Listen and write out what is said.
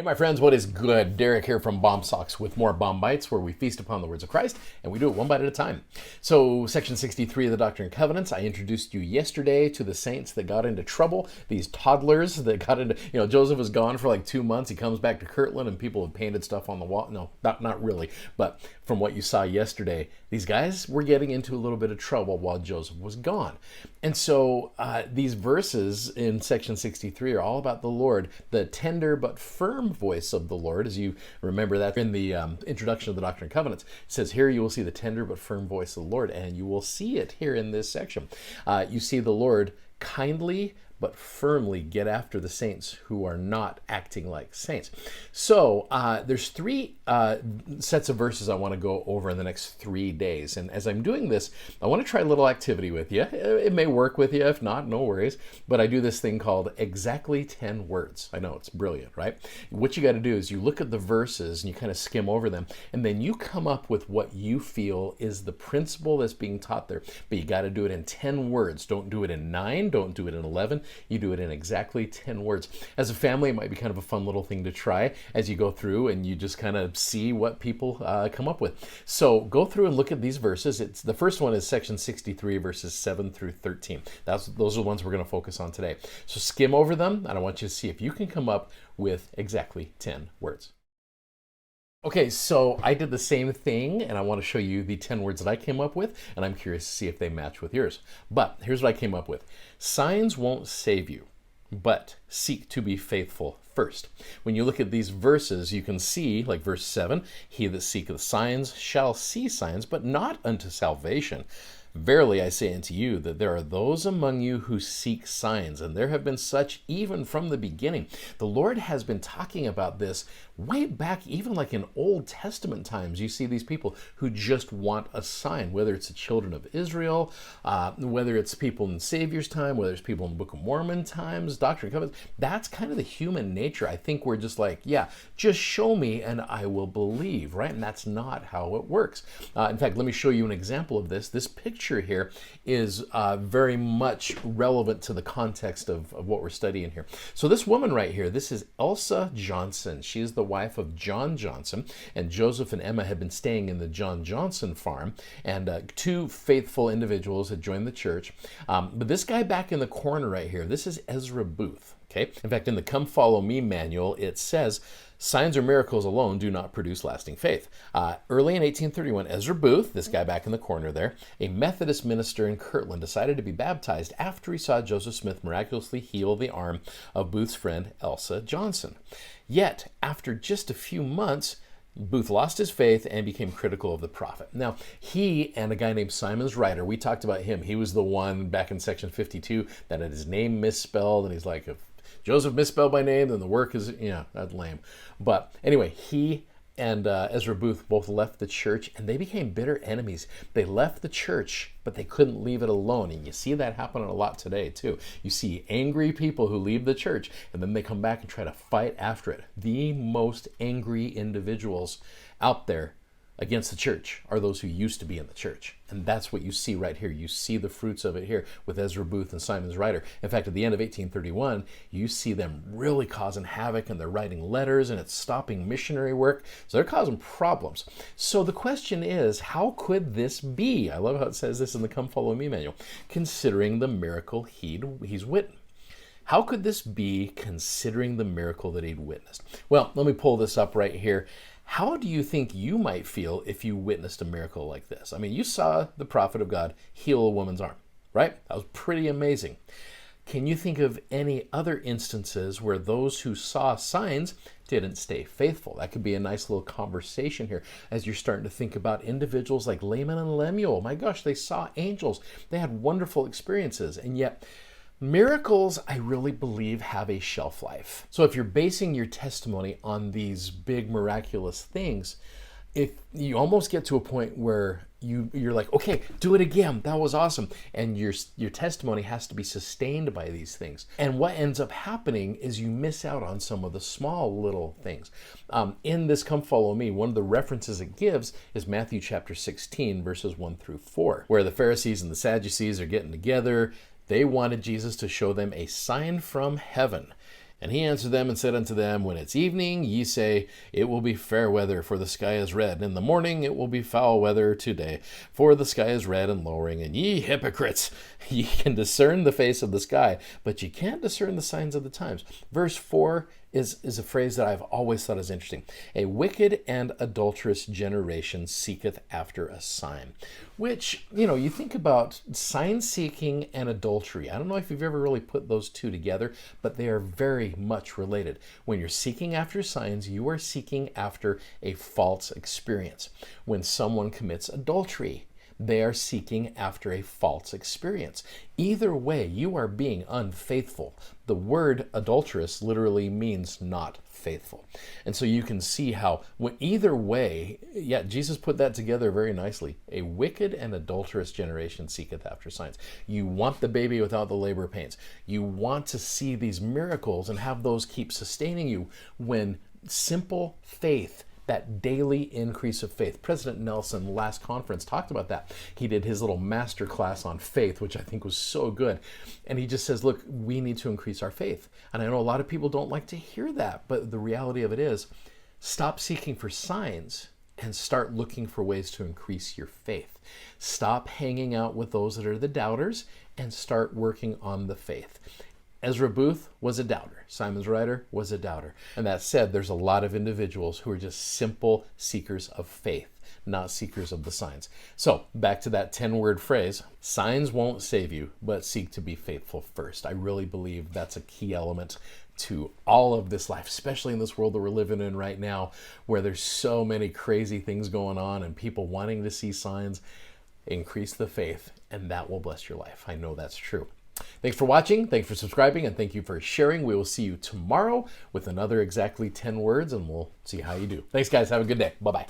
Hey, my friends, what is good? Derek here from Bomb Socks with more Bomb Bites, where we feast upon the words of Christ, and we do it one bite at a time. So, section 63 of the Doctrine and Covenants, I introduced you yesterday to the saints that got into trouble, these toddlers that got into, Joseph was gone for like 2 months. He comes back to Kirtland, and people had painted stuff on the wall. No, not really, but from what you saw yesterday, these guys were getting into a little bit of trouble while Joseph was gone. And so, these verses in section 63 are all about the Lord, the tender but firm voice of the Lord. As you remember that in the introduction of the Doctrine and Covenants, it says here you will see the tender but firm voice of the Lord, and you will see it here in this section. You see the Lord kindly but firmly get after the saints who are not acting like saints. So there's three sets of verses I want to go over in the next 3 days. And as I'm doing this, I want to try a little activity with you. It may work with you. If not, no worries. But I do this thing called exactly 10 words. I know, it's brilliant, right? What you got to do is you look at the verses and you kind of skim over them, and then you come up with what you feel is the principle that's being taught there. But you got to do it in 10 words. Don't do it in 9. Don't do it in 11. You do it in exactly 10 words. As a family, it might be kind of a fun little thing to try as you go through and you just kind of see what people come up with. So go through and look at these verses. The first one is section 63, verses 7 through 13. Those are the ones we're going to focus on today. So skim over them, and I want you to see if you can come up with exactly 10 words. Okay, so I did the same thing, and I want to show you the 10 words that I came up with, and I'm curious to see if they match with yours. But here's what I came up with. Signs won't save you, but seek to be faithful first. When you look at these verses, you can see, like verse 7, he that seeketh signs shall see signs, but not unto salvation. Verily I say unto you that there are those among you who seek signs, and there have been such even from the beginning. The Lord has been talking about this way back, even like in Old Testament times. You see these people who just want a sign, whether it's the children of Israel, whether it's people in the Savior's time, whether it's people in the Book of Mormon times, Doctrine and Covenants. That's kind of the human nature. I think we're just like, yeah, just show me and I will believe, right? And that's not how it works. In fact, let me show you an example of this. This picture here is very much relevant to the context of what we're studying here. So this woman right here, this is Elsa Johnson. She is the wife of John Johnson, and Joseph and Emma had been staying in the John Johnson farm, and two faithful individuals had joined the church. But this guy back in the corner right here, this is Ezra Booth. Okay. In fact, in the Come Follow Me manual, it says, signs or miracles alone do not produce lasting faith. Early in 1831, Ezra Booth, this guy back in the corner there, a Methodist minister in Kirtland, decided to be baptized after he saw Joseph Smith miraculously heal the arm of Booth's friend, Elsa Johnson. Yet, after just a few months, Booth lost his faith and became critical of the prophet. Now, he and a guy named Simon's Writer, we talked about him. He was the one back in section 52 that had his name misspelled, and he's like, if Joseph misspelled my name, then the work is, that's lame. But anyway, he and Ezra Booth both left the church, and they became bitter enemies. They left the church, but they couldn't leave it alone. And you see that happening a lot today, too. You see angry people who leave the church, and then they come back and try to fight after it. The most angry individuals out there against the church are those who used to be in the church. And that's what you see right here. You see the fruits of it here with Ezra Booth and Simon's Writer. In fact, at the end of 1831, you see them really causing havoc, and they're writing letters, and it's stopping missionary work. So they're causing problems. So the question is, how could this be? I love how it says this in the Come Follow Me manual, considering the miracle he's witnessed. How could this be, considering the miracle that he'd witnessed? Well, let me pull this up right here. How do you think you might feel if you witnessed a miracle like this? I mean, you saw the prophet of God heal a woman's arm, right? That was pretty amazing. Can you think of any other instances where those who saw signs didn't stay faithful? That could be a nice little conversation here as you're starting to think about individuals like Laman and Lemuel. My gosh, they saw angels. They had wonderful experiences, and yet miracles, I really believe, have a shelf life. So if you're basing your testimony on these big miraculous things, if you almost get to a point where you're like, okay, do it again, that was awesome, and your testimony has to be sustained by these things. And what ends up happening is you miss out on some of the small little things. In this Come Follow Me, one of the references it gives is Matthew chapter 16, verses 1 through 4, where the Pharisees and the Sadducees are getting together. They wanted Jesus to show them a sign from heaven. And he answered them and said unto them, When it's evening, ye say, It will be fair weather, for the sky is red. And in the morning it will be foul weather today, for the sky is red and lowering. And ye hypocrites, ye can discern the face of the sky, but ye can't discern the signs of the times. Verse 4 is a phrase that I've always thought is interesting. A wicked and adulterous generation seeketh after a sign. Which, you think about sign seeking and adultery. I don't know if you've ever really put those two together, but they are very much related. When you're seeking after signs, you are seeking after a false experience. When someone commits adultery, they are seeking after a false experience. Either way, you are being unfaithful. The word adulterous literally means not faithful. And so you can see how, either way, Jesus put that together very nicely. A wicked and adulterous generation seeketh after signs. You want the baby without the labor pains. You want to see these miracles and have those keep sustaining you when simple faith, that daily increase of faith. President Nelson, last conference, talked about that. He did his little master class on faith, which I think was so good. And he just says, look, we need to increase our faith. And I know a lot of people don't like to hear that, but the reality of it is, stop seeking for signs and start looking for ways to increase your faith. Stop hanging out with those that are the doubters and start working on the faith. Ezra Booth was a doubter. Simon's writer was a doubter. And that said, there's a lot of individuals who are just simple seekers of faith, not seekers of the signs. So back to that 10-word phrase, signs won't save you, but seek to be faithful first. I really believe that's a key element to all of this life, especially in this world that we're living in right now, where there's so many crazy things going on and people wanting to see signs. Increase the faith, and that will bless your life. I know that's true. Thanks for watching, thanks for subscribing, and thank you for sharing. We will see you tomorrow with another exactly 10 words, and we'll see how you do. Thanks, guys. Have a good day. Bye-bye.